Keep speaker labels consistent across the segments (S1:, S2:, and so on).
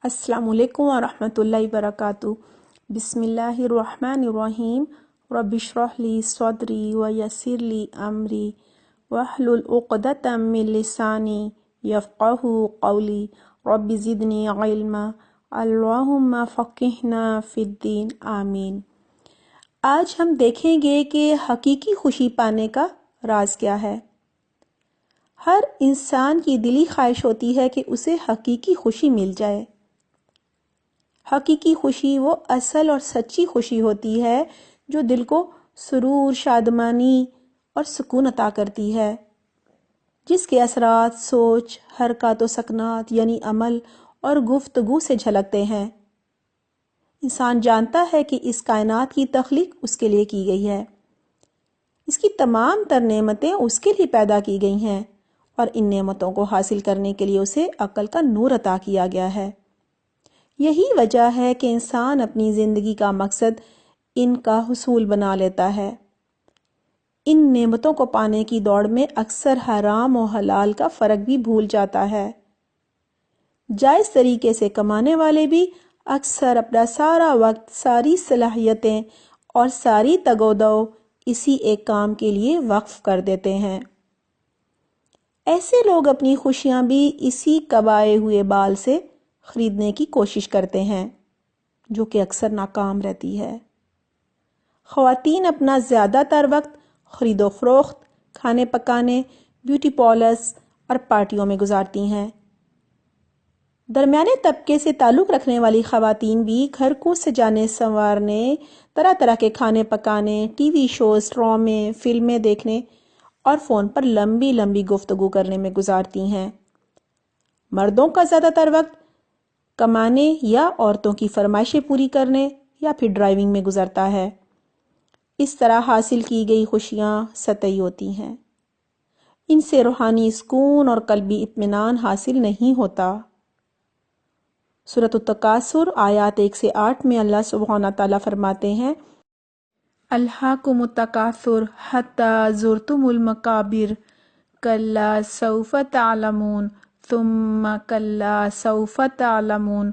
S1: السلام علیکم ورحمۃ اللہ وبرکاتہ۔ بسم اللہ الرحمن الرحیم۔ رب اشرح لی صدری ویسر لی امری واحلل عقدۃ من لسانی یفقہوا قولی رب زدنی علما اللہم فقہنا فی الدین آمین۔ آج ہم دیکھیں گے کہ حقیقی خوشی پانے کا راز کیا ہے۔ ہر انسان کی دلی خواہش ہوتی ہے کہ اسے حقیقی خوشی مل جائے۔ حقیقی خوشی وہ اصل اور سچی خوشی ہوتی ہے جو دل کو سرور، شادمانی اور سکون عطا کرتی ہے، جس کے اثرات سوچ، حرکات و سکنات یعنی عمل اور گفتگو سے جھلکتے ہیں۔ انسان جانتا ہے کہ اس کائنات کی تخلیق اس کے لیے کی گئی ہے، اس کی تمام تر نعمتیں اس کے لیے پیدا کی گئی ہیں، اور ان نعمتوں کو حاصل کرنے کے لیے اسے عقل کا نور عطا کیا گیا ہے۔ یہی وجہ ہے کہ انسان اپنی زندگی کا مقصد ان کا حصول بنا لیتا ہے۔ ان نعمتوں کو پانے کی دوڑ میں اکثر حرام و حلال کا فرق بھی بھول جاتا ہے۔ جائز طریقے سے کمانے والے بھی اکثر اپنا سارا وقت، ساری صلاحیتیں اور ساری تگ و دو اسی ایک کام کے لیے وقف کر دیتے ہیں۔ ایسے لوگ اپنی خوشیاں بھی اسی کبائے ہوئے بال سے خریدنے کی کوشش کرتے ہیں، جو کہ اکثر ناکام رہتی ہے۔ خواتین اپنا زیادہ تر وقت خرید و فروخت، کھانے پکانے، بیوٹی پارلرز اور پارٹیوں میں گزارتی ہیں۔ درمیانے طبقے سے تعلق رکھنے والی خواتین بھی گھر کو سجانے سنوارنے، طرح طرح کے کھانے پکانے، ٹی وی شوز، ڈرامے، فلمیں دیکھنے اور فون پر لمبی لمبی گفتگو کرنے میں گزارتی ہیں۔ مردوں کا زیادہ تر وقت کمانے یا عورتوں کی فرمائشیں پوری کرنے یا پھر ڈرائیونگ میں گزرتا ہے۔ اس طرح حاصل کی گئی خوشیاں سطحی ہوتی ہیں، ان سے روحانی سکون اور قلبی اطمینان حاصل نہیں ہوتا۔ سورۃ التکاثر آیات 1 سے 8 میں اللہ سبحانہ تعالیٰ فرماتے ہیں: الہاکم التکاثر حتی زرتم المقابر کلا سوف تعلمون ثم کلا سوف تعلمون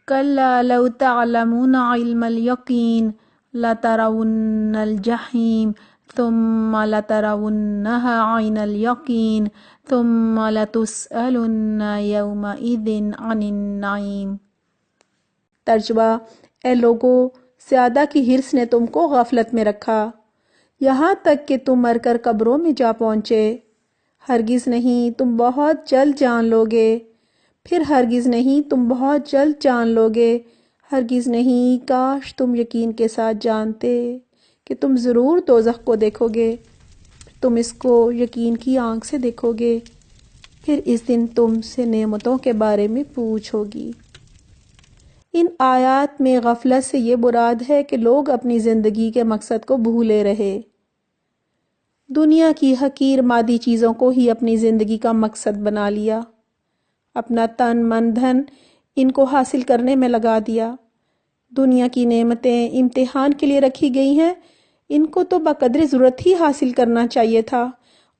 S1: کلا لو تعلمون علم الیقین لترون الجحیم ثم لترونها عین الیقین ثم لتسألن یومئذ عن النعیم۔ ترجمہ: اے لوگو، زیادہ کی حرص نے تم کو غفلت میں رکھا، یہاں تک کہ تم مر کر قبروں میں جا پہنچے۔ ہرگز نہیں، تم بہت جلد جان لوگے، پھر ہرگز نہیں، تم بہت جلد جان لوگے، ہرگز نہیں۔ کاش تم یقین کے ساتھ جانتے کہ تم ضرور دوزخ کو دیکھو گے، پھر تم اس کو یقین کی آنکھ سے دیکھو گے، پھر اس دن تم سے نعمتوں کے بارے میں پوچھ ہوگی۔ ان آیات میں غفلت سے یہ مراد ہے کہ لوگ اپنی زندگی کے مقصد کو بھولے رہے، دنیا کی حقیر مادی چیزوں کو ہی اپنی زندگی کا مقصد بنا لیا، اپنا تن من دھن ان کو حاصل کرنے میں لگا دیا۔ دنیا کی نعمتیں امتحان کے لیے رکھی گئی ہیں، ان کو تو بقدر ضرورت ہی حاصل کرنا چاہیے تھا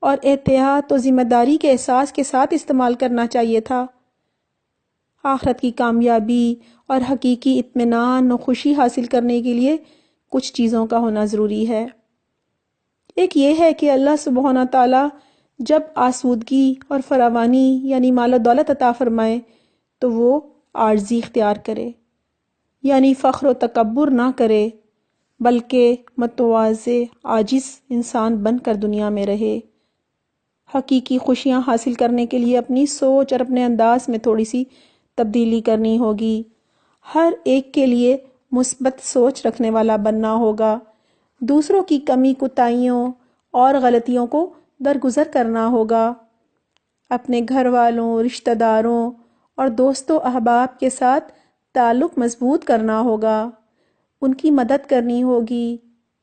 S1: اور احتیاط و ذمہ داری کے احساس کے ساتھ استعمال کرنا چاہیے تھا۔ آخرت کی کامیابی اور حقیقی اطمینان و خوشی حاصل کرنے کے لیے کچھ چیزوں کا ہونا ضروری ہے۔ ایک یہ ہے کہ اللہ سبحانہ تعالیٰ جب آسودگی اور فراوانی یعنی مال و دولت عطا فرمائے تو وہ عاجزی اختیار کرے، یعنی فخر و تکبر نہ کرے، بلکہ متواضع عاجز انسان بن کر دنیا میں رہے۔ حقیقی خوشیاں حاصل کرنے کے لیے اپنی سوچ اور اپنے انداز میں تھوڑی سی تبدیلی کرنی ہوگی۔ ہر ایک کے لیے مثبت سوچ رکھنے والا بننا ہوگا، دوسروں کی کمی کوتاہیوں اور غلطیوں کو درگزر کرنا ہوگا، اپنے گھر والوں، رشتہ داروں اور دوستوں احباب کے ساتھ تعلق مضبوط کرنا ہوگا، ان کی مدد کرنی ہوگی،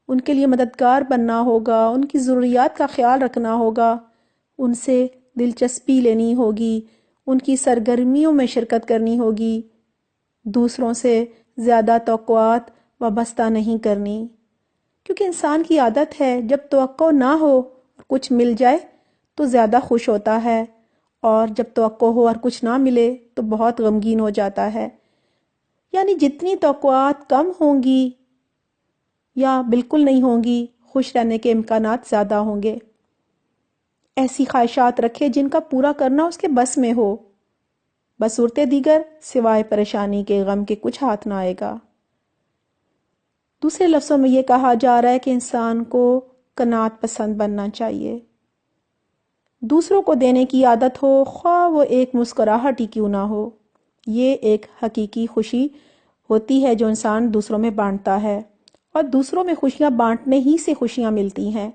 S1: ان کے لیے مددگار بننا ہوگا، ان کی ضروریات کا خیال رکھنا ہوگا، ان سے دلچسپی لینی ہوگی، ان کی سرگرمیوں میں شرکت کرنی ہوگی، دوسروں سے زیادہ توقعات وابستہ نہیں کرنی، کیونکہ انسان کی عادت ہے جب توقع نہ ہو اور کچھ مل جائے تو زیادہ خوش ہوتا ہے، اور جب توقع ہو اور کچھ نہ ملے تو بہت غمگین ہو جاتا ہے۔ یعنی جتنی توقعات کم ہوں گی یا بالکل نہیں ہوں گی، خوش رہنے کے امکانات زیادہ ہوں گے۔ ایسی خواہشات رکھے جن کا پورا کرنا اس کے بس میں ہو، بصورت دیگر سوائے پریشانی کے غم کے کچھ ہاتھ نہ آئے گا۔ دوسرے لفظوں میں یہ کہا جا رہا ہے کہ انسان کو قناعت پسند بننا چاہیے، دوسروں کو دینے کی عادت ہو، خواہ وہ ایک مسکراہٹ ہی کیوں نہ ہو۔ یہ ایک حقیقی خوشی ہوتی ہے جو انسان دوسروں میں بانٹتا ہے، اور دوسروں میں خوشیاں بانٹنے ہی سے خوشیاں ملتی ہیں۔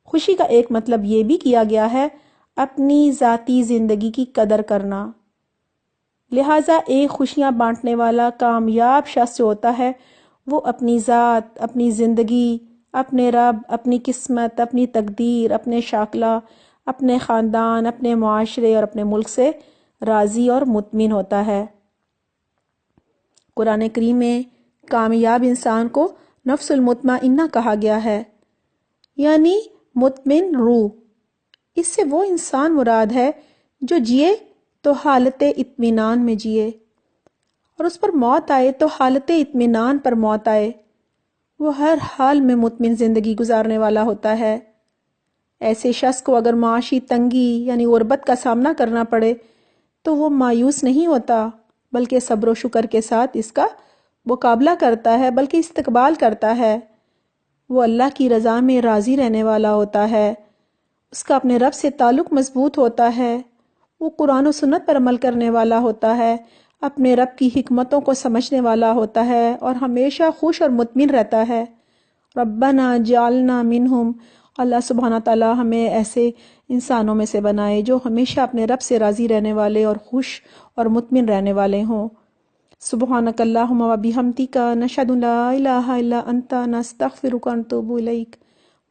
S1: خوشی کا ایک مطلب یہ بھی کیا گیا ہے اپنی ذاتی زندگی کی قدر کرنا۔ لہٰذا ایک خوشیاں بانٹنے والا کامیاب شخص جو ہوتا ہے وہ اپنی ذات، اپنی زندگی، اپنے رب، اپنی قسمت، اپنی تقدیر، اپنے شاکلہ، اپنے خاندان، اپنے معاشرے اور اپنے ملک سے راضی اور مطمئن ہوتا ہے۔ قرآن کریم میں کامیاب انسان کو نفس المطمئنہ کہا گیا ہے، یعنی مطمئن روح۔ اس سے وہ انسان مراد ہے جو جیے تو حالت اطمینان میں جیے، اور اس پر موت آئے تو حالت اطمینان پر موت آئے۔ وہ ہر حال میں مطمئن زندگی گزارنے والا ہوتا ہے۔ ایسے شخص کو اگر معاشی تنگی یعنی غربت کا سامنا کرنا پڑے تو وہ مایوس نہیں ہوتا، بلکہ صبر و شکر کے ساتھ اس کا مقابلہ کرتا ہے، بلکہ استقبال کرتا ہے۔ وہ اللہ کی رضا میں راضی رہنے والا ہوتا ہے، اس کا اپنے رب سے تعلق مضبوط ہوتا ہے، وہ قرآن و سنت پر عمل کرنے والا ہوتا ہے، اپنے رب کی حکمتوں کو سمجھنے والا ہوتا ہے اور ہمیشہ خوش اور مطمئن رہتا ہے۔ ربنا جعلنا منہم، اللہ سبحانہ تعالیٰ ہمیں ایسے انسانوں میں سے بنائے جو ہمیشہ اپنے رب سے راضی رہنے والے اور خوش اور مطمئن رہنے والے ہوں۔ سبحانک اللہم و بحمدک، نشہد ان لا الہ الا انت، نستغفرک و نتوب الیک۔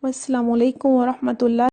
S1: والسلام علیکم ورحمۃ اللہ